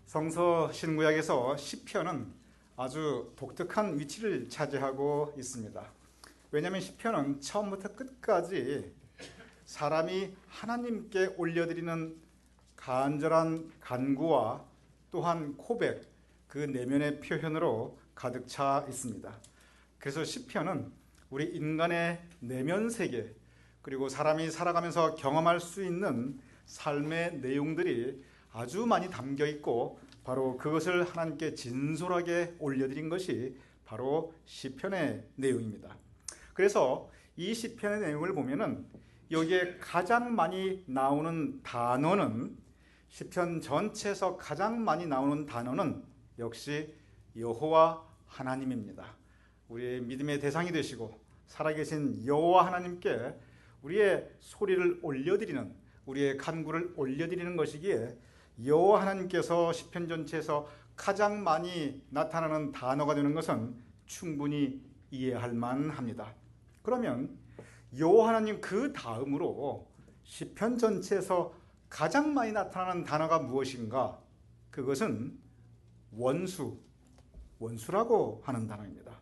성서 신구약에서 시편은 아주 독특한 위치를 차지하고 있습니다. 왜냐하면 시편은 처음부터 끝까지 사람이 하나님께 올려드리는 간절한 간구와 또한 고백, 그 내면의 표현으로 가득 차 있습니다. 그래서 시편은 우리 인간의 내면 세계, 그리고 사람이 살아가면서 경험할 수 있는 삶의 내용들이 아주 많이 담겨 있고, 바로 그것을 하나님께 진솔하게 올려드린 것이 바로 시편의 내용입니다. 그래서 이 시편의 내용을 보면은 여기에 가장 많이 나오는 단어는, 시편 전체에서 가장 많이 나오는 단어는 역시 여호와 하나님입니다. 우리의 믿음의 대상이 되시고 살아계신 여호와 하나님께 우리의 소리를 올려드리는, 우리의 간구를 올려드리는 것이기에 여호와 하나님께서 시편 전체에서 가장 많이 나타나는 단어가 되는 것은 충분히 이해할 만합니다. 그러면 여호와 하나님 그 다음으로 시편 전체에서 가장 많이 나타나는 단어가 무엇인가? 그것은 원수라고 하는 단어입니다.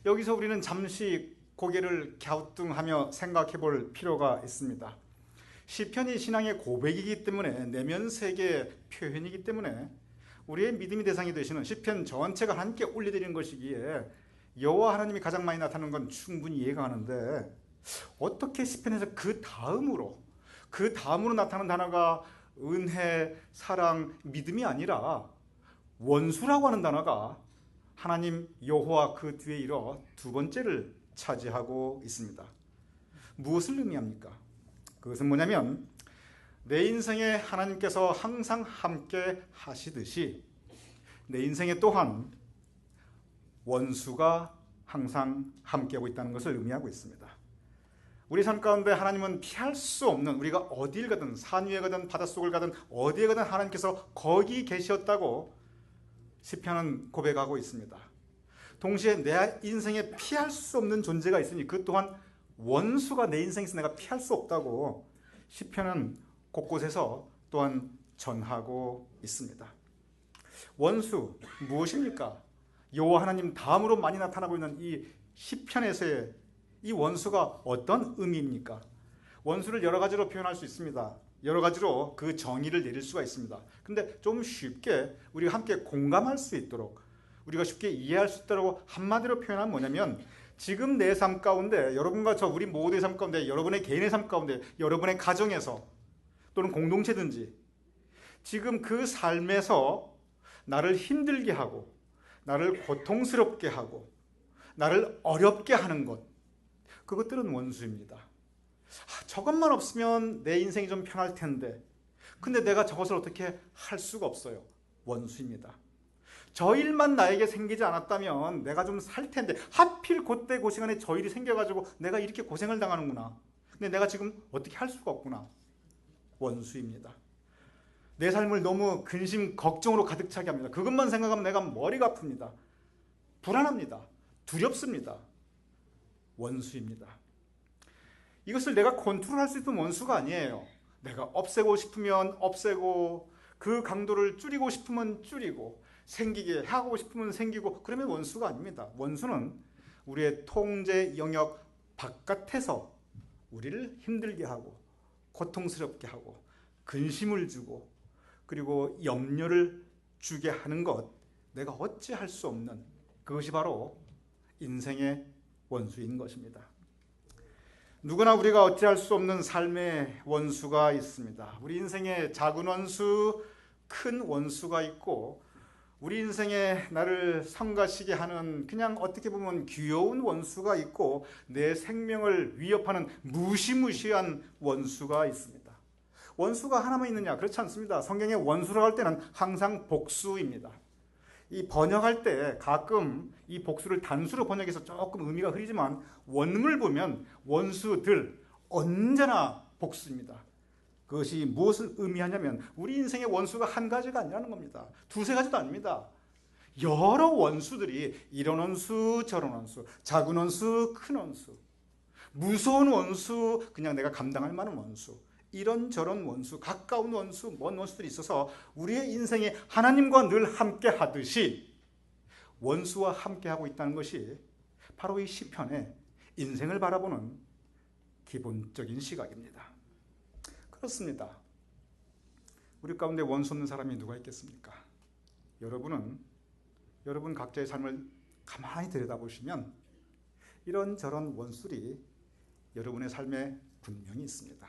여기서 우리는 잠시 고개를 갸우뚱하며 생각해 볼 필요가 있습니다. 시편이 신앙의 고백이기 때문에, 내면 세계의 표현이기 때문에 우리의 믿음의 대상이 되시는 시편 전체가 하나님께 올려드리는 것이기에 여호와 하나님이 가장 많이 나타나는 건 충분히 이해가 가는데, 어떻게 시편에서 그 다음으로 나타나는 단어가 은혜, 사랑, 믿음이 아니라 원수라고 하는 단어가 하나님 여호와 그 뒤에 이어 두 번째를 차지하고 있습니다. 무엇을 의미합니까? 그것은 뭐냐면, 내 인생에 하나님께서 항상 함께 하시듯이 내 인생에 또한 원수가 항상 함께하고 있다는 것을 의미하고 있습니다. 우리 삶 가운데 하나님은 피할 수 없는, 우리가 어딜 가든, 산 위에 가든 바닷속을 가든 어디에 가든 하나님께서 거기 계셨다고 시편은 고백하고 있습니다. 동시에 내 인생에 피할 수 없는 존재가 있으니 그 또한 원수가 내 인생에서 내가 피할 수 없다고 시편은 곳곳에서 또한 전하고 있습니다. 원수 무엇입니까? 여호와 하나님 다음으로 많이 나타나고 있는 이 시편에서의 이 원수가 어떤 의미입니까? 원수를 여러 가지로 표현할 수 있습니다. 여러 가지로 그 정의를 내릴 수가 있습니다. 근데 좀 쉽게 우리가 함께 공감할 수 있도록, 우리가 쉽게 이해할 수 있도록 한마디로 표현하면 뭐냐면, 지금 내 삶 가운데, 여러분과 저 우리 모두의 삶 가운데, 여러분의 개인의 삶 가운데, 여러분의 가정에서 또는 공동체든지 지금 그 삶에서 나를 힘들게 하고 나를 고통스럽게 하고 나를 어렵게 하는 것, 그것들은 원수입니다. 저것만 없으면 내 인생이 좀 편할 텐데, 근데 내가 저것을 어떻게 할 수가 없어요. 원수입니다. 저 일만 나에게 생기지 않았다면 내가 좀 살 텐데, 하필 그때 그 시간에 저 일이 생겨가지고 내가 이렇게 고생을 당하는구나. 근데 내가 지금 어떻게 할 수가 없구나. 원수입니다. 내 삶을 너무 근심, 걱정으로 가득 차게 합니다. 그것만 생각하면 내가 머리가 아픕니다. 불안합니다. 두렵습니다. 원수입니다. 이것을 내가 컨트롤할 수 있는 원수가 아니에요. 내가 없애고 싶으면 없애고, 그 강도를 줄이고 싶으면 줄이고, 생기게 하고 싶으면 생기고, 그러면 원수가 아닙니다. 원수는 우리의 통제 영역 바깥에서 우리를 힘들게 하고 고통스럽게 하고 근심을 주고 그리고 염려를 주게 하는 것, 내가 어찌할 수 없는 그것이 바로 인생의 원수인 것입니다. 누구나 우리가 어찌할 수 없는 삶의 원수가 있습니다. 우리 인생에 작은 원수, 큰 원수가 있고, 우리 인생에 나를 성가시게 하는 그냥 어떻게 보면 귀여운 원수가 있고, 내 생명을 위협하는 무시무시한 원수가 있습니다. 원수가 하나만 있느냐? 그렇지 않습니다. 성경에 원수라고 할 때는 항상 복수입니다. 이 번역할 때 가끔 이 복수를 단수로 번역해서 조금 의미가 흐리지만, 원문을 보면 원수들 언제나 복수입니다. 그것이 무엇을 의미하냐면, 우리 인생의 원수가 한 가지가 아니라는 겁니다. 두세 가지도 아닙니다. 여러 원수들이, 이런 원수 저런 원수, 작은 원수 큰 원수, 무서운 원수, 그냥 내가 감당할 만한 원수, 이런저런 원수, 가까운 원수, 먼 원수들이 있어서 우리의 인생이 하나님과 늘 함께 하듯이 원수와 함께 하고 있다는 것이 바로 이 시편의 인생을 바라보는 기본적인 시각입니다. 그렇습니다. 우리 가운데 원수 없는 사람이 누가 있겠습니까? 여러분 각자의 삶을 가만히 들여다보시면 이런저런 원수들이 여러분의 삶에 분명히 있습니다.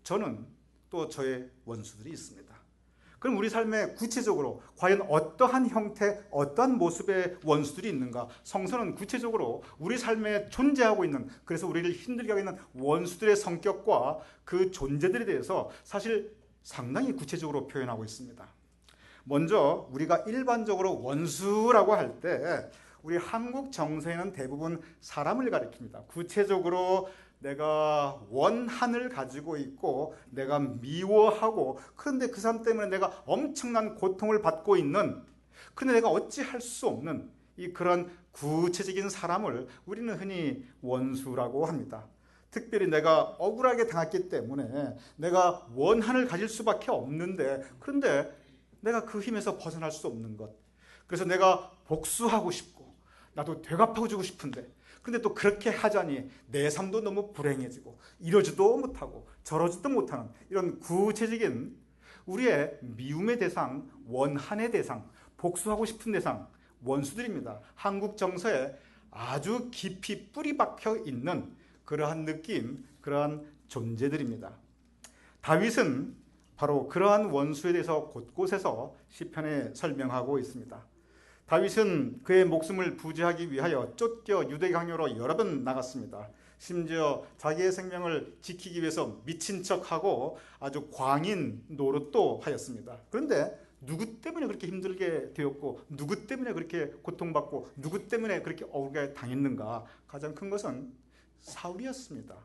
저는 또 저의 원수들이 있습니다. 그럼 우리 삶에 구체적으로 과연 어떠한 형태, 어떠한 모습의 원수들이 있는가? 성서는 구체적으로 우리 삶에 존재하고 있는, 그래서 우리를 힘들게 하고 있는 원수들의 성격과 그 존재들에 대해서 사실 상당히 구체적으로 표현하고 있습니다. 먼저 우리가 일반적으로 원수라고 할 때 우리 한국 정서에는 대부분 사람을 가리킵니다. 구체적으로 내가 원한을 가지고 있고 내가 미워하고, 그런데 그 사람 때문에 내가 엄청난 고통을 받고 있는, 그런데 내가 어찌할 수 없는 그런 구체적인 사람을 우리는 흔히 원수라고 합니다. 특별히 내가 억울하게 당했기 때문에 내가 원한을 가질 수밖에 없는데, 그런데 내가 그 힘에서 벗어날 수 없는 것, 그래서 내가 복수하고 싶고 나도 되갚아주고 싶은데, 근데 또 그렇게 하자니 내 삶도 너무 불행해지고 이러지도 못하고 저러지도 못하는 이런 구체적인 우리의 미움의 대상, 원한의 대상, 복수하고 싶은 대상, 원수들입니다. 한국 정서에 아주 깊이 뿌리 박혀 있는 그러한 느낌, 그러한 존재들입니다. 다윗은 바로 그러한 원수에 대해서 곳곳에서 시편에 설명하고 있습니다. 다윗은 그의 목숨을 부지하기 위하여 쫓겨 유대 강요로 여러 번 나갔습니다. 심지어 자기의 생명을 지키기 위해서 미친 척하고 아주 광인 노릇도 하였습니다. 그런데 누구 때문에 그렇게 힘들게 되었고, 누구 때문에 그렇게 고통받고, 누구 때문에 그렇게 억울하게 당했는가? 가장 큰 것은 사울이었습니다.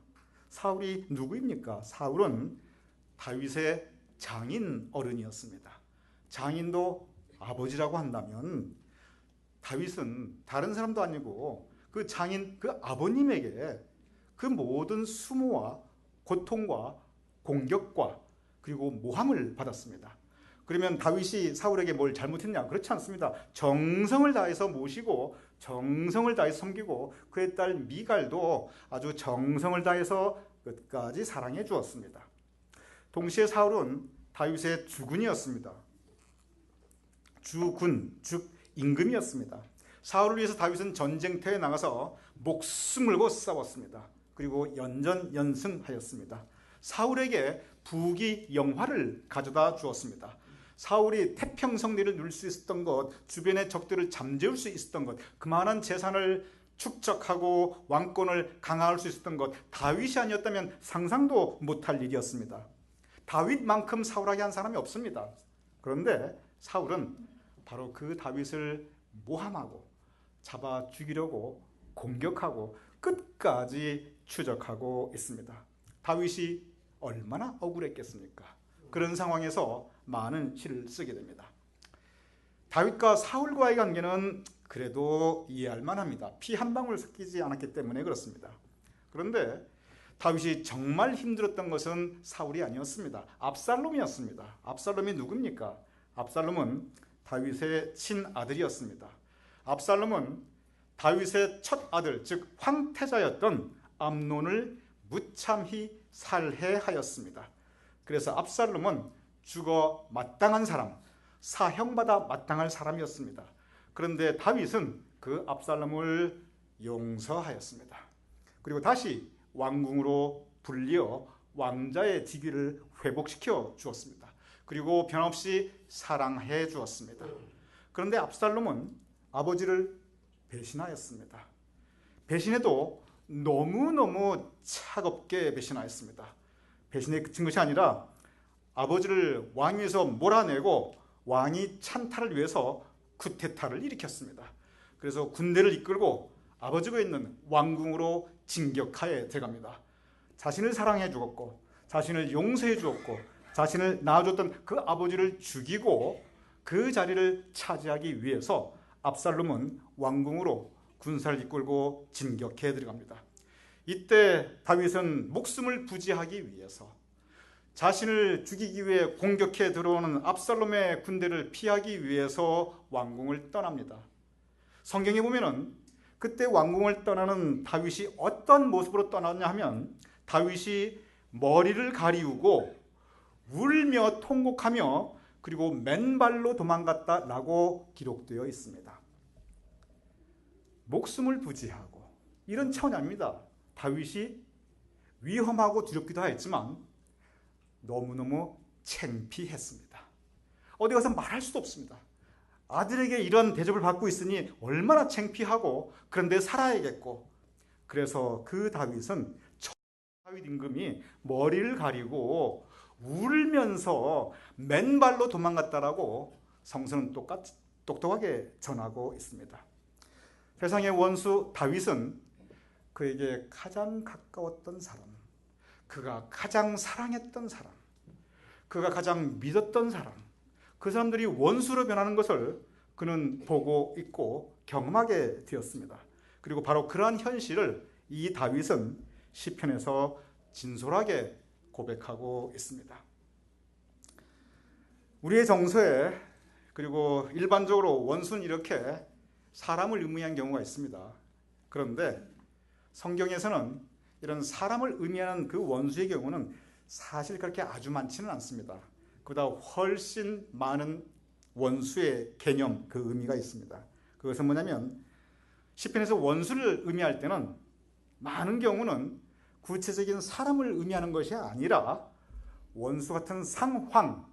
사울이 누구입니까? 사울은 다윗의 장인 어른이었습니다. 장인도 아버지라고 한다면 다윗은 다른 사람도 아니고 그 장인, 그 아버님에게 그 모든 수모와 고통과 공격과 그리고 모함을 받았습니다. 그러면 다윗이 사울에게 뭘 잘못했냐? 그렇지 않습니다. 정성을 다해서 모시고 정성을 다해서 섬기고 그의 딸 미갈도 아주 정성을 다해서 끝까지 사랑해 주었습니다. 동시에 사울은 다윗의 주군이었습니다. 주군, 즉 임금이었습니다. 사울을 위해서 다윗은 전쟁터에 나가서 목숨 걸고 싸웠습니다. 그리고 연전연승하였습니다. 사울에게 부귀영화를 가져다 주었습니다. 사울이 태평성리를 누릴 수 있었던 것, 주변의 적들을 잠재울 수 있었던 것, 그만한 재산을 축적하고 왕권을 강화할 수 있었던 것, 다윗이 아니었다면 상상도 못할 일이었습니다. 다윗만큼 사울하게 한 사람이 없습니다. 그런데 사울은 바로 그 다윗을 모함하고 잡아 죽이려고 공격하고 끝까지 추적하고 있습니다. 다윗이 얼마나 억울했겠습니까? 그런 상황에서 많은 시를 쓰게 됩니다. 다윗과 사울과의 관계는 그래도 이해할 만합니다. 피 한 방울 섞이지 않았기 때문에 그렇습니다. 그런데 다윗이 정말 힘들었던 것은 사울이 아니었습니다. 압살롬이었습니다. 압살롬이 누굽니까? 압살롬은 다윗의 친아들이었습니다. 압살롬은 다윗의 첫 아들, 즉 황태자였던 암논을 무참히 살해하였습니다. 그래서 압살롬은 죽어 마땅한 사람, 사형받아 마땅할 사람이었습니다. 그런데 다윗은 그 압살롬을 용서하였습니다. 그리고 다시 왕궁으로 불리어 왕자의 직위를 회복시켜 주었습니다. 그리고 변함없이 사랑해 주었습니다. 그런데 압살롬은 아버지를 배신하였습니다. 배신해도 너무너무 차갑게 배신하였습니다. 배신에 그친 것이 아니라 아버지를 왕위에서 몰아내고 왕이 찬탈을 위해서 쿠데타를 일으켰습니다. 그래서 군대를 이끌고 아버지가 있는 왕궁으로 진격하에 들어갑니다. 자신을 사랑해 주었고 자신을 용서해 주었고 자신을 낳아줬던 그 아버지를 죽이고 그 자리를 차지하기 위해서 압살롬은 왕궁으로 군사를 이끌고 진격해 들어갑니다. 이때 다윗은 목숨을 부지하기 위해서 자신을 죽이기 위해 공격해 들어오는 압살롬의 군대를 피하기 위해서 왕궁을 떠납니다. 성경에 보면은 그때 왕궁을 떠나는 다윗이 어떤 모습으로 떠났냐 하면 다윗이 머리를 가리우고 울며 통곡하며 그리고 맨발로 도망갔다라고 기록되어 있습니다. 목숨을 부지하고 이런 차원이 아닙니다. 다윗이 위험하고 두렵기도 했지만 너무너무 창피했습니다. 어디 가서 말할 수도 없습니다. 아들에게 이런 대접을 받고 있으니 얼마나 창피하고 그런데 살아야겠고, 그래서 그 다윗은 다윗 임금이 머리를 가리고 울면서 맨발로 도망갔다라고 성서는 똑똑하게 전하고 있습니다. 세상의 원수 다윗은 그에게 가장 가까웠던 사람, 그가 가장 사랑했던 사람, 그가 가장 믿었던 사람, 그 사람들이 원수로 변하는 것을 그는 보고 있고 경험하게 되었습니다. 그리고 바로 그러한 현실을 이 다윗은 시편에서 진솔하게 고백하고 있습니다. 우리의 정서에 그리고 일반적으로 원수는 이렇게 사람을 의미한 경우가 있습니다. 그런데 성경에서는 이런 사람을 의미하는 그 원수의 경우는 사실 그렇게 아주 많지는 않습니다. 그보다 훨씬 많은 원수의 개념, 그 의미가 있습니다. 그것은 뭐냐면 시편에서 원수를 의미할 때는 많은 경우는 구체적인 사람을 의미하는 것이 아니라 원수 같은 상황,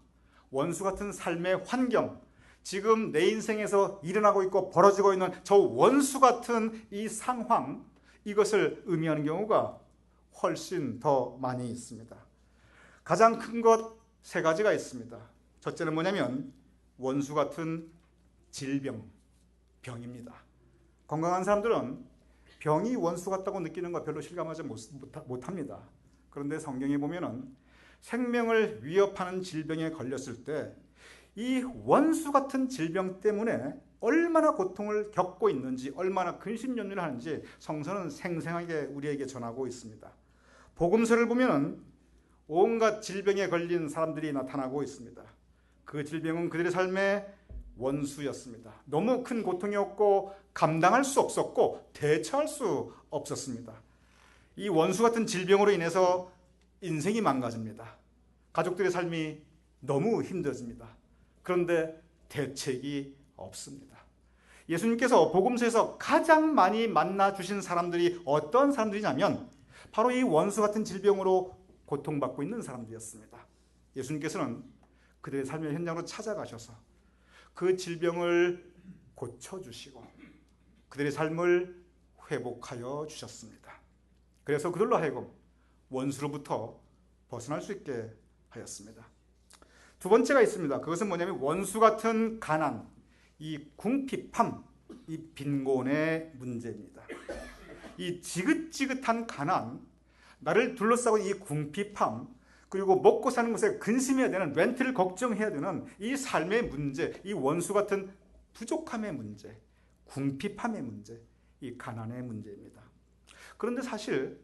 원수 같은 삶의 환경, 지금 내 인생에서 일어나고 있고 벌어지고 있는 저 원수 같은 이 상황, 이것을 의미하는 경우가 훨씬 더 많이 있습니다. 가장 큰 것 세 가지가 있습니다. 첫째는 뭐냐면 원수 같은 질병, 병입니다. 건강한 사람들은 병이 원수 같다고 느끼는 거 별로 실감하지 못합니다. 그런데 성경에 보면은 생명을 위협하는 질병에 걸렸을 때 이 원수 같은 질병 때문에 얼마나 고통을 겪고 있는지, 얼마나 근심연유를 하는지 성서는 생생하게 우리에게 전하고 있습니다. 복음서를 보면은 온갖 질병에 걸린 사람들이 나타나고 있습니다. 그 질병은 그들의 삶의 원수였습니다. 너무 큰 고통이었고 감당할 수 없었고 대처할 수 없었습니다. 이 원수 같은 질병으로 인해서 인생이 망가집니다. 가족들의 삶이 너무 힘들어집니다. 그런데 대책이 없습니다. 예수님께서 복음서에서 가장 많이 만나주신 사람들이 어떤 사람들이냐면 바로 이 원수 같은 질병으로 고통받고 있는 사람들이었습니다. 예수님께서는 그들의 삶의 현장으로 찾아가셔서 그 질병을 고쳐주시고 그들의 삶을 회복하여 주셨습니다. 그래서 그들로 하여금 원수로부터 벗어날 수 있게 하였습니다. 두 번째가 있습니다. 그것은 뭐냐면 원수 같은 가난, 이 궁핍함, 이 빈곤의 문제입니다. 이 지긋지긋한 가난, 나를 둘러싸고 이 궁핍함, 그리고 먹고 사는 것에 근심해야 되는, 렌트를 걱정해야 되는 이 삶의 문제, 이 원수 같은 부족함의 문제, 궁핍함의 문제, 이 가난의 문제입니다. 그런데 사실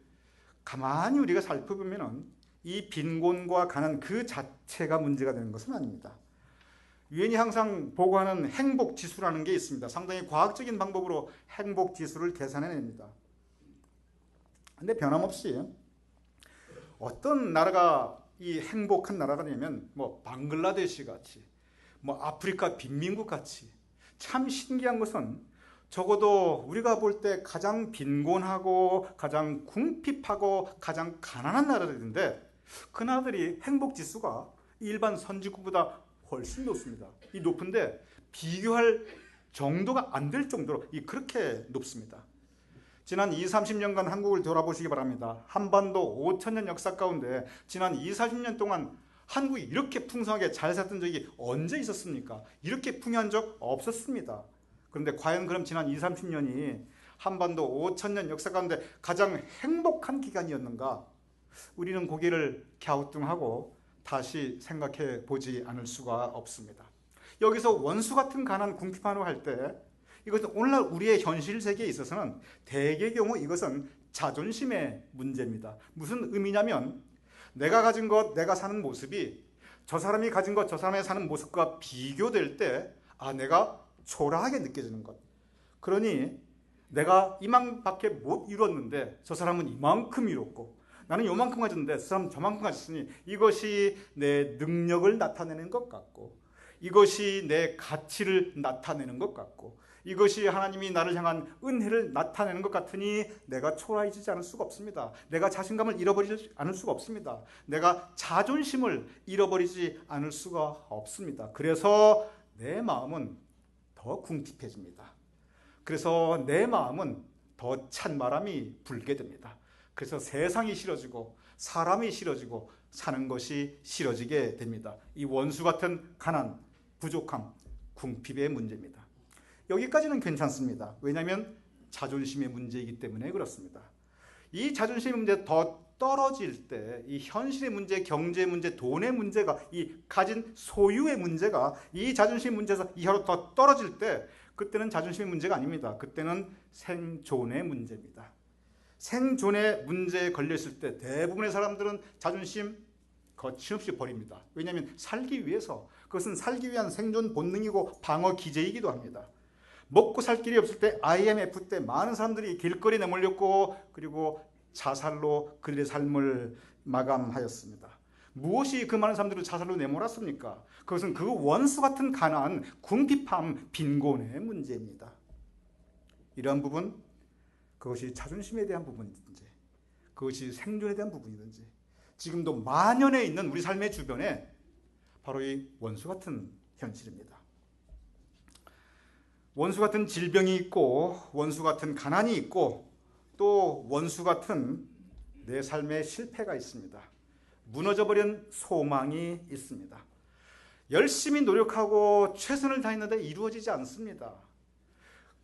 가만히 우리가 살펴보면 이 빈곤과 가난 그 자체가 문제가 되는 것은 아닙니다. 유엔이 항상 보고하는 행복지수라는 게 있습니다. 상당히 과학적인 방법으로 행복지수를 계산해냅니다. 그런데 변함없이 어떤 나라가 이 행복한 나라가 되면 뭐 방글라데시 같이, 뭐 아프리카 빈민국 같이, 참 신기한 것은 적어도 우리가 볼 때 가장 빈곤하고 가장 궁핍하고 가장 가난한 나라들인데 그 나라들이 행복지수가 일반 선진국보다 훨씬 높습니다. 이 높은데 비교할 정도가 안 될 정도로 그렇게 높습니다. 지난 20, 30년간 한국을 돌아보시기 바랍니다. 한반도 5,000년 역사 가운데 지난 20, 40년 동안 한국이 이렇게 풍성하게 잘 살던 적이 언제 있었습니까? 이렇게 풍요한 적 없었습니다. 그런데 과연 그럼 지난 20, 30년이 한반도 5,000년 역사 가운데 가장 행복한 기간이었는가? 우리는 고개를 갸우뚱하고 다시 생각해 보지 않을 수가 없습니다. 여기서 원수 같은 가난 궁핍함을 할 때 이것은 오늘날 우리의 현실 세계에 있어서는 대개의 경우 이것은 자존심의 문제입니다. 무슨 의미냐면 내가 가진 것, 내가 사는 모습이 저 사람이 가진 것, 저 사람이 사는 모습과 비교될 때 내가 초라하게 느껴지는 것. 그러니 내가 이만밖에 못 이뤘는데 저 사람은 이만큼 이뤘고 나는 요만큼 가졌는데 저 사람은 저만큼 가졌으니 이것이 내 능력을 나타내는 것 같고 이것이 내 가치를 나타내는 것 같고 이것이 하나님이 나를 향한 은혜를 나타내는 것 같으니 내가 초라해지지 않을 수가 없습니다. 내가 자신감을 잃어버리지 않을 수가 없습니다. 내가 자존심을 잃어버리지 않을 수가 없습니다. 그래서 내 마음은 더 궁핍해집니다. 그래서 내 마음은 더 찬바람이 불게 됩니다. 그래서 세상이 싫어지고 사람이 싫어지고 사는 것이 싫어지게 됩니다. 이 원수 같은 가난, 부족함, 궁핍의 문제입니다. 여기까지는 괜찮습니다. 왜냐하면 자존심의 문제이기 때문에 그렇습니다. 이 자존심의 문제 더 떨어질 때 이 현실의 문제, 경제의 문제, 돈의 문제가 이 가진 소유의 문제가 이 자존심 문제에서 이하로 더 떨어질 때 그때는 자존심의 문제가 아닙니다. 그때는 생존의 문제입니다. 생존의 문제에 걸렸을 때 대부분의 사람들은 자존심 거침없이 버립니다. 왜냐하면 살기 위해서 그것은 살기 위한 생존 본능이고 방어 기제이기도 합니다. 먹고 살 길이 없을 때 IMF 때 많은 사람들이 길거리에 내몰렸고 그리고 자살로 그들의 삶을 마감하였습니다. 무엇이 그 많은 사람들을 자살로 내몰았습니까? 그것은 그 원수 같은 가난, 궁핍함, 빈곤의 문제입니다. 이러한 부분, 그것이 자존심에 대한 부분이든지 그것이 생존에 대한 부분이든지 지금도 만연해 있는 우리 삶의 주변에 바로 이 원수 같은 현실입니다. 원수 같은 질병이 있고 원수 같은 가난이 있고 또 원수 같은 내 삶의 실패가 있습니다. 무너져버린 소망이 있습니다. 열심히 노력하고 최선을 다했는데 이루어지지 않습니다.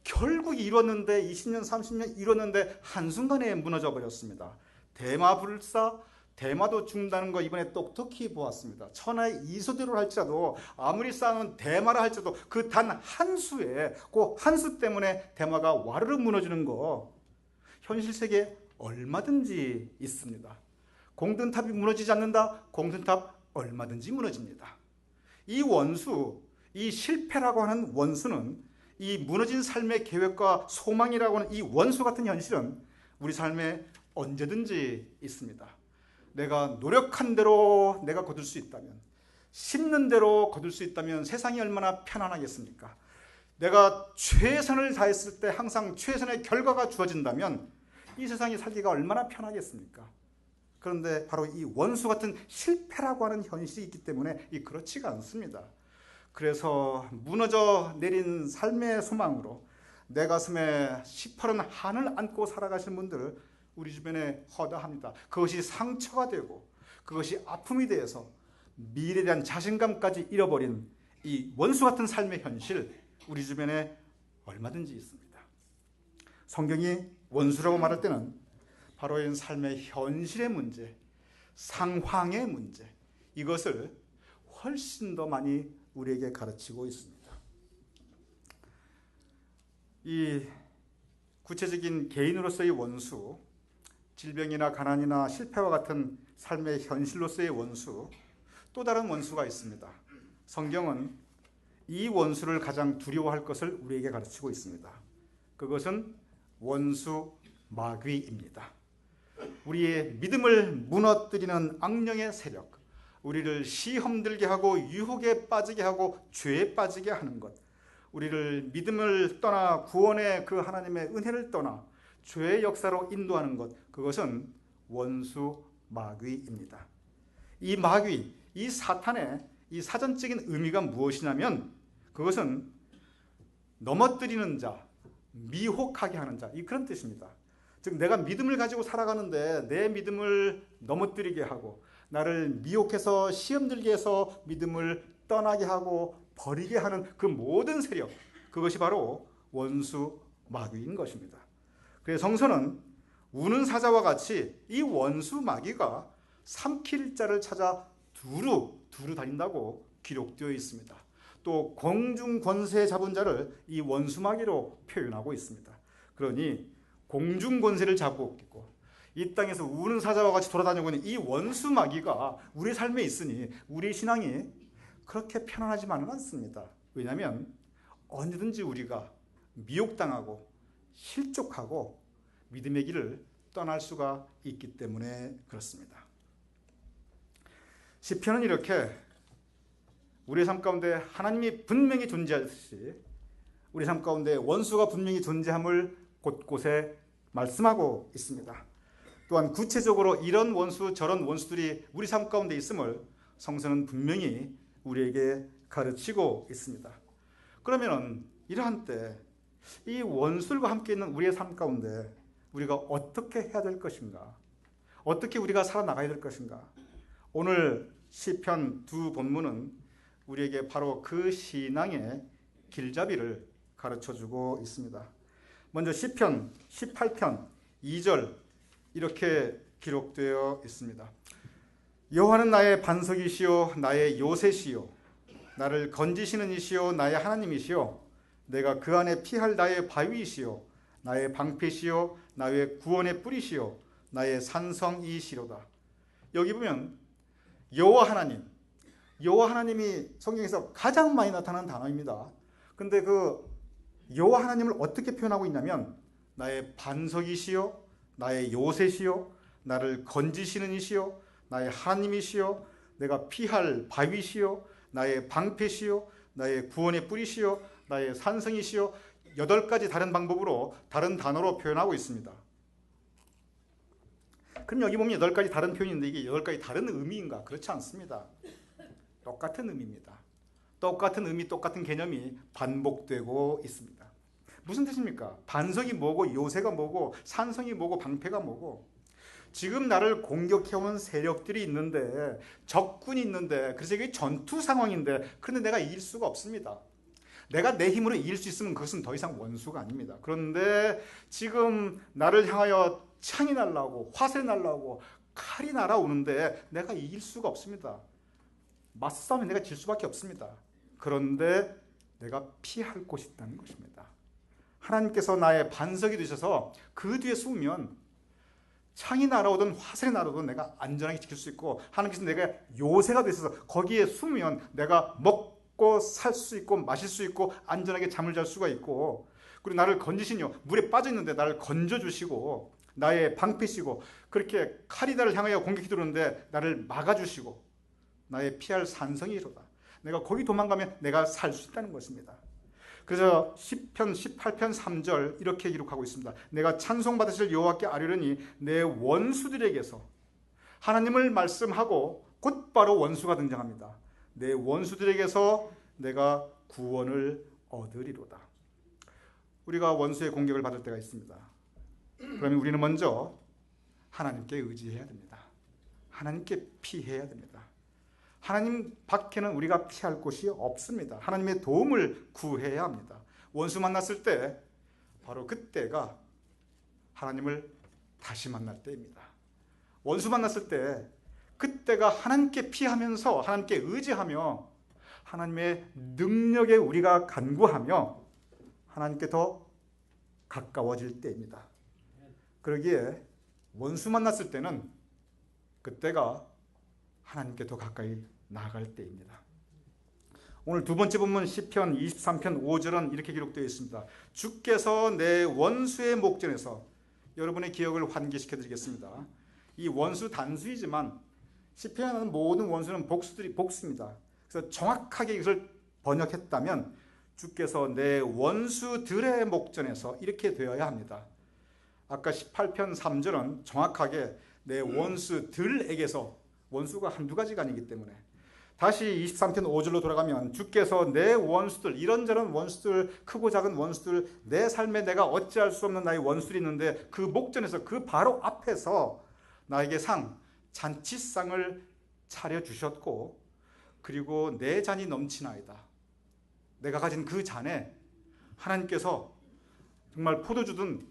결국 이뤘는데 20년, 30년 이뤘는데 한순간에 무너져 버렸습니다. 대마불사, 대마도 죽는다는 거 이번에 똑똑히 보았습니다. 천하의 이소대로 할지라도 아무리 쌓은 대마라 할지라도 그 단 한 수에 그 한 수 때문에 대마가 와르르 무너지는 거 현실 세계에 얼마든지 있습니다. 공든탑이 무너지지 않는다? 공든탑 얼마든지 무너집니다. 이 원수, 이 실패라고 하는 원수는 이 무너진 삶의 계획과 소망이라고 하는 이 원수 같은 현실은 우리 삶에 언제든지 있습니다. 내가 노력한 대로 내가 거둘 수 있다면, 심는 대로 거둘 수 있다면 세상이 얼마나 편안하겠습니까? 내가 최선을 다했을 때 항상 최선의 결과가 주어진다면 이 세상이 살기가 얼마나 편하겠습니까? 그런데 바로 이 원수 같은 실패라고 하는 현실이 있기 때문에 그렇지가 않습니다. 그래서 무너져 내린 삶의 소망으로 내 가슴에 시퍼런 한을 안고 살아가시는 분들을 우리 주변에 허다합니다. 그것이 상처가 되고 그것이 아픔이 되어서 미래에 대한 자신감까지 잃어버린 이 원수 같은 삶의 현실 우리 주변에 얼마든지 있습니다. 성경이 원수라고 말할 때는 바로 이 삶의 현실의 문제, 상황의 문제 이것을 훨씬 더 많이 우리에게 가르치고 있습니다. 이 구체적인 개인으로서의 원수, 질병이나 가난이나 실패와 같은 삶의 현실로서의 원수, 또 다른 원수가 있습니다. 성경은 이 원수를 가장 두려워할 것을 우리에게 가르치고 있습니다. 그것은 원수 마귀입니다. 우리의 믿음을 무너뜨리는 악령의 세력, 우리를 시험 들게 하고 유혹에 빠지게 하고 죄에 빠지게 하는 것, 우리를 믿음을 떠나 구원의 그 하나님의 은혜를 떠나 죄의 역사로 인도하는 것, 그것은 원수 마귀입니다. 이 마귀, 이 사탄의 이 사전적인 의미가 무엇이냐면 그것은 넘어뜨리는 자, 미혹하게 하는 자, 그런 뜻입니다. 즉 내가 믿음을 가지고 살아가는데 내 믿음을 넘어뜨리게 하고 나를 미혹해서 시험 들게 해서 믿음을 떠나게 하고 버리게 하는 그 모든 세력, 그것이 바로 원수 마귀인 것입니다. 그래서 성서는 우는 사자와 같이 이 원수 마귀가 삼킬 자를 찾아 두루 다닌다고 기록되어 있습니다. 또 공중 권세 잡은 자를 이 원수 마귀로 표현하고 있습니다. 그러니 공중 권세를 잡고 있고 이 땅에서 우는 사자와 같이 돌아다니고 있는 이 원수 마귀가 우리 삶에 있으니 우리 신앙이 그렇게 편안하지만은 않습니다. 왜냐하면 언제든지 우리가 미혹당하고 실족하고 믿음의 길을 떠날 수가 있기 때문에 그렇습니다. 시편은 이렇게 우리의 삶 가운데 하나님이 분명히 존재하듯이 우리 삶 가운데 원수가 분명히 존재함을 곳곳에 말씀하고 있습니다. 또한 구체적으로 이런 원수 저런 원수들이 우리 삶 가운데 있음을 성서는 분명히 우리에게 가르치고 있습니다. 그러면 이러한 때 이 원수들과 함께 있는 우리의 삶 가운데 우리가 어떻게 해야 될 것인가? 어떻게 우리가 살아나가야 될 것인가? 오늘 시편 두 본문은 우리에게 바로 그 신앙의 길잡이를 가르쳐주고 있습니다. 먼저 시편 18편 2절 이렇게 기록되어 있습니다. 여호와는 나의 반석이시요 나의 요새시요 나를 건지시는 이시요 나의 하나님이시요 내가 그 안에 피할 나의 바위이시요 나의 방패시요 나의 구원의 뿌리시요 나의 산성이시로다. 여기 보면 여호와 하나님이 성경에서 가장 많이 나타나는 단어입니다. 근데 그 여호와 하나님을 어떻게 표현하고 있냐면 나의 반석이시요 나의 요새시요 나를 건지시는 이시요 나의 하나님이시요 내가 피할 바위시요 나의 방패시요 나의 구원의 뿌리시요 나의 산성이시요 8가지 다른 방법으로 다른 단어로 표현하고 있습니다. 그럼 여기 보면 8가지 다른 표현인데 이게 8가지 다른 의미인가? 그렇지 않습니다. 똑같은 의미입니다. 똑같은 의미, 똑같은 개념이 반복되고 있습니다. 무슨 뜻입니까? 반석이 뭐고 요새가 뭐고 산성이 뭐고 방패가 뭐고 지금 나를 공격해오는 세력들이 있는데 적군이 있는데 그래서 이게 전투 상황인데 그런데 내가 이길 수가 없습니다. 내가 내 힘으로 이길 수 있으면 그것은 더 이상 원수가 아닙니다. 그런데 지금 나를 향하여 창이 날라오고 화살이 날라오고 칼이 날아오는데 내가 이길 수가 없습니다. 맞싸움에 내가 질 수밖에 없습니다. 그런데 내가 피할 곳이 있다는 것입니다. 하나님께서 나의 반석이 되셔서 그 뒤에 숨으면 창이 날아오든 화살이 날아오든 내가 안전하게 지킬 수 있고 하나님께서 내가 요새가 되셔서 거기에 숨으면 내가 먹고 살 수 있고 마실 수 있고 안전하게 잠을 잘 수가 있고 그리고 나를 건지시뇨 물에 빠져 있는데 나를 건져주시고 나의 방패시고 그렇게 칼이 나를 향하여 공격이 들어오는데 나를 막아주시고 나의 피할 산성이로다. 내가 거기 도망가면 내가 살 수 있다는 것입니다. 그래서 시편 18편 3절 이렇게 기록하고 있습니다. 내가 찬송받으실 여호와께 아뢰려니 내 원수들에게서 하나님을 말씀하고 곧바로 원수가 등장합니다. 내 원수들에게서 내가 구원을 얻으리로다. 우리가 원수의 공격을 받을 때가 있습니다. 그러면 우리는 먼저 하나님께 의지해야 됩니다. 하나님께 피해야 됩니다. 하나님 밖에는 우리가 피할 곳이 없습니다. 하나님의 도움을 구해야 합니다. 원수 만났을 때 바로 그때가 하나님을 다시 만날 때입니다. 원수 만났을 때 그때가 하나님께 피하면서 하나님께 의지하며 하나님의 능력에 우리가 간구하며 하나님께 더 가까워질 때입니다. 그러기에 원수 만났을 때는 그때가 하나님께 더 가까이 나아갈 때입니다. 오늘 두 번째 본문 시편 23편 5절은 이렇게 기록되어 있습니다. 주께서 내 원수의 목전에서 여러분의 기억을 환기시켜 드리겠습니다. 이 원수 단수이지만 시편에 나오는 모든 원수는 복수입니다. 그래서 정확하게 이것을 번역했다면 주께서 내 원수들의 목전에서 이렇게 되어야 합니다. 아까 18편 3절은 정확하게 내 원수들에게서 원수가 한두 가지가 아니기 때문에 다시 23편 5절로 돌아가면 주께서 내 원수들 이런저런 원수들 크고 작은 원수들 내 삶에 내가 어찌할 수 없는 나의 원수들이 있는데 그 목전에서 그 바로 앞에서 나에게 잔치상을 차려주셨고 그리고 내 잔이 넘치나이다. 내가 가진 그 잔에 하나님께서 정말 포도주든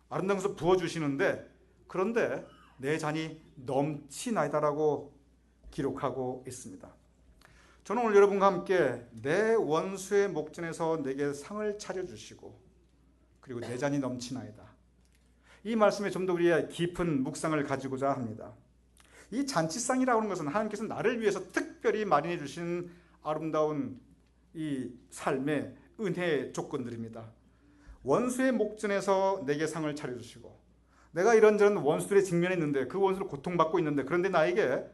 아름다운 것을 부어주시는데 그런데 내 잔이 넘치나이다라고 기록하고 있습니다. 저는 오늘 여러분과 함께 내 원수의 목전에서 내게 상을 차려주시고 그리고 내 잔이 넘치나이다. 이 말씀에 좀 더 우리의 깊은 묵상을 가지고자 합니다. 이 잔치상이라고 하는 것은 하나님께서 나를 위해서 특별히 마련해 주신 아름다운 이 삶의 은혜의 조건들입니다. 원수의 목전에서 내게 상을 차려주시고, 내가 이런저런 원수들의 직면에 있는데 그 원수를 고통받고 있는데, 그런데 나에게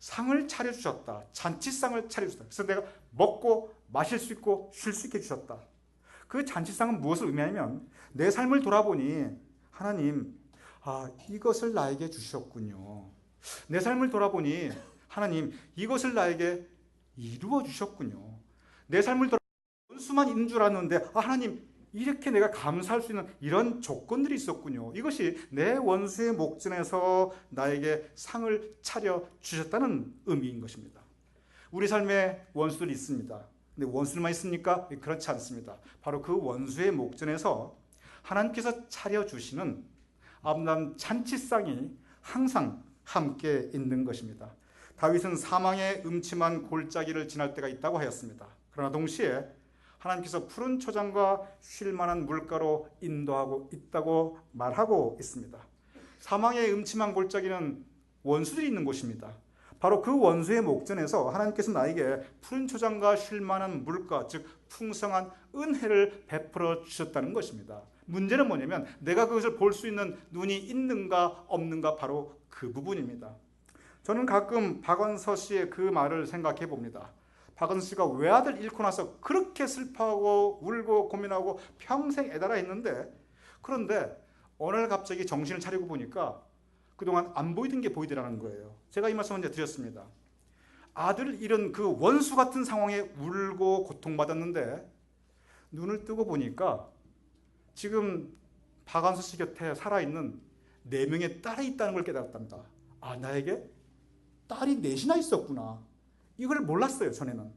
상을 차려주셨다. 잔치상을 차려주셨다. 그래서 내가 먹고 마실 수 있고 쉴 수 있게 해주셨다. 그 잔치상은 무엇을 의미하냐면, 내 삶을 돌아보니 하나님, 이것을 나에게 주셨군요. 내 삶을 돌아보니 하나님, 이것을 나에게 이루어 주셨군요. 내 삶을 돌아보니 원수만 있는 줄 알았는데 하나님, 이렇게 내가 감사할 수 있는 이런 조건들이 있었군요. 이것이 내 원수의 목전에서 나에게 상을 차려 주셨다는 의미인 것입니다. 우리 삶에 원수들이 있습니다. 근데 원수들만 있습니까? 그렇지 않습니다. 바로 그 원수의 목전에서 하나님께서 차려주시는 아름다운 잔치상이 항상 함께 있는 것입니다. 다윗은 사망의 음침한 골짜기를 지날 때가 있다고 하였습니다. 그러나 동시에 하나님께서 푸른 초장과 쉴 만한 물가로 인도하고 있다고 말하고 있습니다. 사망의 음침한 골짜기는 원수들이 있는 곳입니다. 바로 그 원수의 목전에서 하나님께서 나에게 푸른 초장과 쉴 만한 물가, 즉 풍성한 은혜를 베풀어 주셨다는 것입니다. 문제는 뭐냐면 내가 그것을 볼 수 있는 눈이 있는가 없는가, 바로 그 부분입니다. 저는 가끔 박원서 씨의 그 말을 생각해 봅니다. 박원서 씨가 외아들 잃고 나서 그렇게 슬퍼하고 울고 고민하고 평생 애달아 했는데, 그런데 어느 날 갑자기 정신을 차리고 보니까 그동안 안 보이던 게 보이더라는 거예요. 제가 이 말씀을 이제 드렸습니다. 아들을 잃은 그 원수 같은 상황에 울고 고통받았는데, 눈을 뜨고 보니까 지금 박원서 씨 곁에 살아있는 4명의 딸이 있다는 걸 깨달았답니다. 나에게 딸이 4이나 있었구나. 이걸 몰랐어요, 전에는.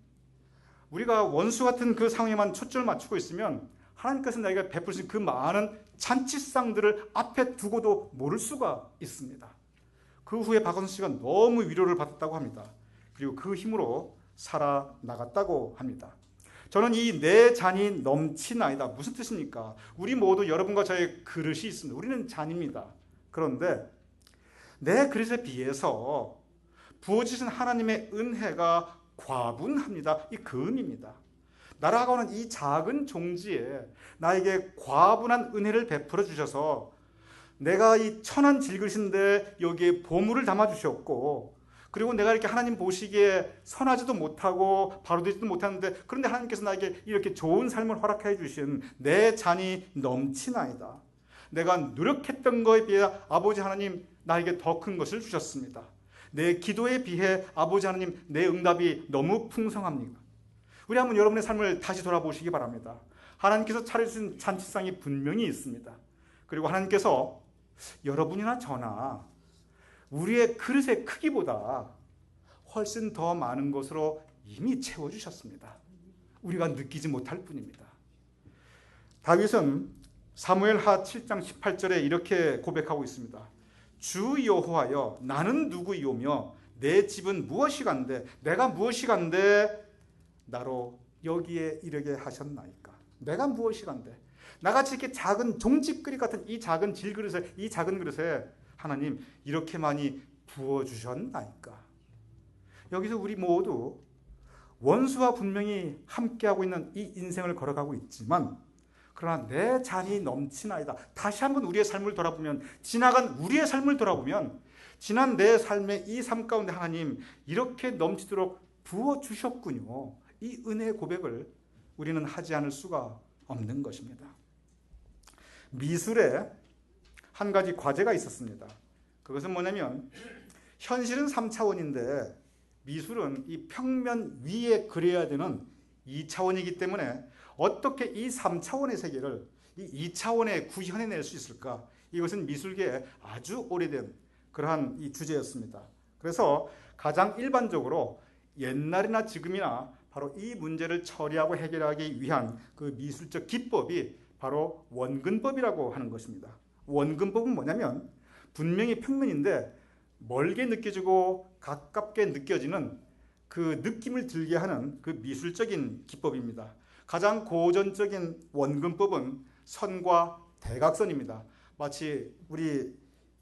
우리가 원수 같은 그 상황에만 초점을 맞추고 있으면 하나님께서 나에게 베푸신 그 많은 잔치상들을 앞에 두고도 모를 수가 있습니다. 그 후에 박원순 씨가 너무 위로를 받았다고 합니다. 그리고 그 힘으로 살아나갔다고 합니다. 저는 이 내 잔이 넘치나이다. 무슨 뜻입니까? 우리 모두 여러분과 저의 그릇이 있습니다. 우리는 잔입니다. 그런데 내 그릇에 비해서 부어주신 하나님의 은혜가 과분합니다. 이 그 의미입니다. 나라고 하는 이 작은 종지에 나에게 과분한 은혜를 베풀어 주셔서 내가 이 천한 질그릇인데 여기에 보물을 담아 주셨고, 그리고 내가 이렇게 하나님 보시기에 선하지도 못하고 바로 되지도 못하는데, 그런데 하나님께서 나에게 이렇게 좋은 삶을 허락해 주신 내 잔이 넘치나이다. 내가 노력했던 것에 비해 아버지 하나님 나에게 더 큰 것을 주셨습니다. 내 기도에 비해 아버지 하나님 내 응답이 너무 풍성합니다. 우리 한번 여러분의 삶을 다시 돌아보시기 바랍니다. 하나님께서 차려주신 잔치상이 분명히 있습니다. 그리고 하나님께서 여러분이나 저나 우리의 그릇의 크기보다 훨씬 더 많은 것으로 이미 채워주셨습니다. 우리가 느끼지 못할 뿐입니다. 다윗은 사무엘하 7장 18절에 이렇게 고백하고 있습니다. 주 여호와여, 나는 누구이오며 내 집은 무엇이간데, 내가 무엇이간데 나로 여기에 이르게 하셨나이까. 내가 무엇이간데, 나같이 이렇게 작은 종짓그릇 같은 이 작은 질그릇에, 이 작은 그릇에 하나님 이렇게 많이 부어주셨나이까. 여기서 우리 모두 원수와 분명히 함께하고 있는 이 인생을 걸어가고 있지만, 그러나 내 잔이 넘치나이다. 다시 한번 우리의 삶을 돌아보면, 지나간 우리의 삶을 돌아보면, 지난 내 삶의 이 삶 가운데 하나님 이렇게 넘치도록 부어주셨군요. 이 은혜의 고백을 우리는 하지 않을 수가 없는 것입니다. 미술에 한 가지 과제가 있었습니다. 그것은 뭐냐면, 현실은 3차원인데 미술은 이 평면 위에 그려야 되는 2차원이기 때문에 어떻게 이 3차원의 세계를 이 2차원에 구현해낼 수 있을까? 이것은 미술계에 아주 오래된 그러한 이 주제였습니다. 그래서 가장 일반적으로 옛날이나 지금이나 바로 이 문제를 처리하고 해결하기 위한 그 미술적 기법이 바로 원근법이라고 하는 것입니다. 원근법은 뭐냐면, 분명히 평면인데 멀게 느껴지고 가깝게 느껴지는 그 느낌을 들게 하는 그 미술적인 기법입니다. 가장 고전적인 원근법은 선과 대각선입니다. 마치 우리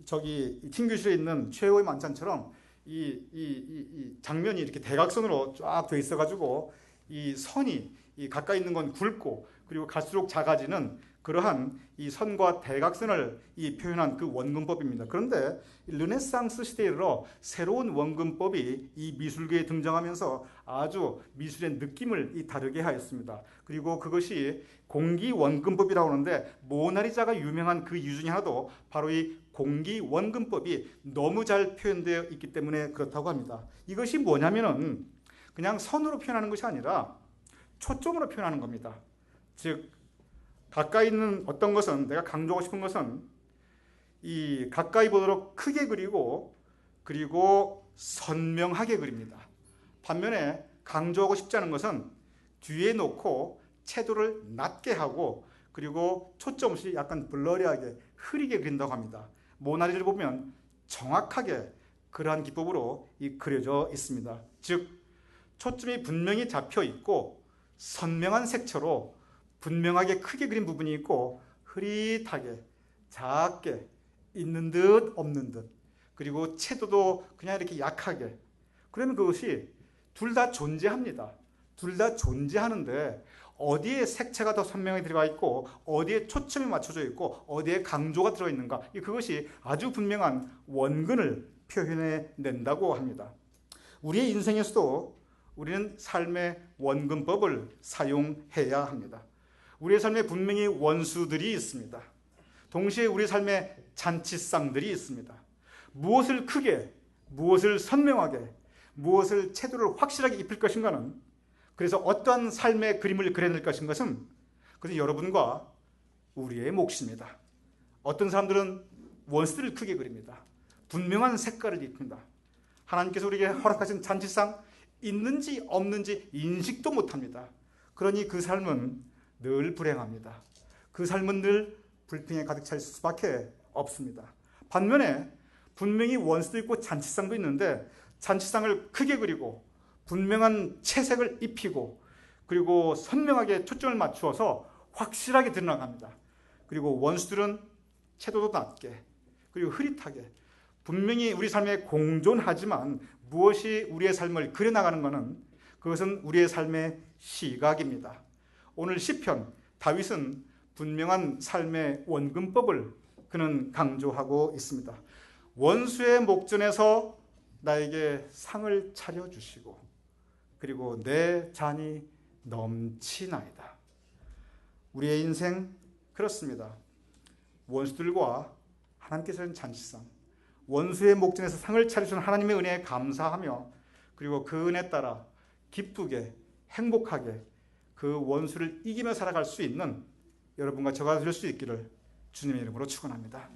저기 팅교실에 있는 최후의 만찬처럼 이 장면이 이렇게 대각선으로 쫙 돼 있어가지고 이 선이 이 가까이 있는 건 굵고 그리고 갈수록 작아지는 그러한 이 선과 대각선을 이 표현한 그 원근법입니다. 그런데 르네상스 시대에 이르러 새로운 원근법이 이 미술계에 등장하면서 아주 미술의 느낌을 이 다르게 하였습니다. 그리고 그것이 공기 원근법이라고 하는데 모나리자가 유명한 그 이유 중에 하나도 바로 이 공기 원근법이 너무 잘 표현되어 있기 때문에 그렇다고 합니다. 이것이 뭐냐면은 그냥 선으로 표현하는 것이 아니라 초점으로 표현하는 겁니다. 즉 가까이 있는 어떤 것은, 내가 강조하고 싶은 것은 이 가까이 보도록 크게 그리고 선명하게 그립니다. 반면에 강조하고 싶지 않은 것은 뒤에 놓고 채도를 낮게 하고 그리고 초점 없이 약간 블러리하게 흐리게 그린다고 합니다. 모나리자를 보면 정확하게 그러한 기법으로 그려져 있습니다. 즉 초점이 분명히 잡혀 있고 선명한 색채로 분명하게 크게 그린 부분이 있고 흐릿하게 작게 있는 듯 없는 듯 그리고 채도도 그냥 이렇게 약하게, 그러면 그것이 둘 다 존재합니다. 둘 다 존재하는데 어디에 색채가 더 선명하게 들어가 있고 어디에 초점이 맞춰져 있고 어디에 강조가 들어가 있는가, 그것이 아주 분명한 원근을 표현해 낸다고 합니다. 우리의 인생에서도 우리는 삶의 원근법을 사용해야 합니다. 우리의 삶에 분명히 원수들이 있습니다. 동시에 우리 삶에 잔치상들이 있습니다. 무엇을 크게, 무엇을 선명하게, 무엇을 채도를 확실하게 입힐 것인가는, 그래서 어떠한 삶의 그림을 그려낼 것인 그것은 여러분과 우리의 몫입니다. 어떤 사람들은 원수들을 크게 그립니다. 분명한 색깔을 입힌다. 하나님께서 우리에게 허락하신 잔치상 있는지 없는지 인식도 못합니다. 그러니 그 삶은 늘 불행합니다. 그 삶은 늘 불평에 가득 찰 수밖에 없습니다. 반면에 분명히 원수도 있고 잔치상도 있는데 잔치상을 크게 그리고 분명한 채색을 입히고 그리고 선명하게 초점을 맞추어서 확실하게 드러나갑니다. 그리고 원수들은 채도도 낮게 그리고 흐릿하게 분명히 우리 삶에 공존하지만 무엇이 우리의 삶을 그려나가는 것은 그것은 우리의 삶의 시각입니다. 오늘 시편 다윗은 분명한 삶의 원근법을 그는 강조하고 있습니다. 원수의 목전에서 나에게 상을 차려주시고 그리고 내 잔이 넘치나이다. 우리의 인생 그렇습니다. 원수들과 하나님께서는 잔치상, 원수의 목전에서 상을 차려주신 하나님의 은혜에 감사하며 그리고 그 은혜 따라 기쁘게 행복하게 그 원수를 이기며 살아갈 수 있는 여러분과 저가 될 수 있기를 주님의 이름으로 축원합니다.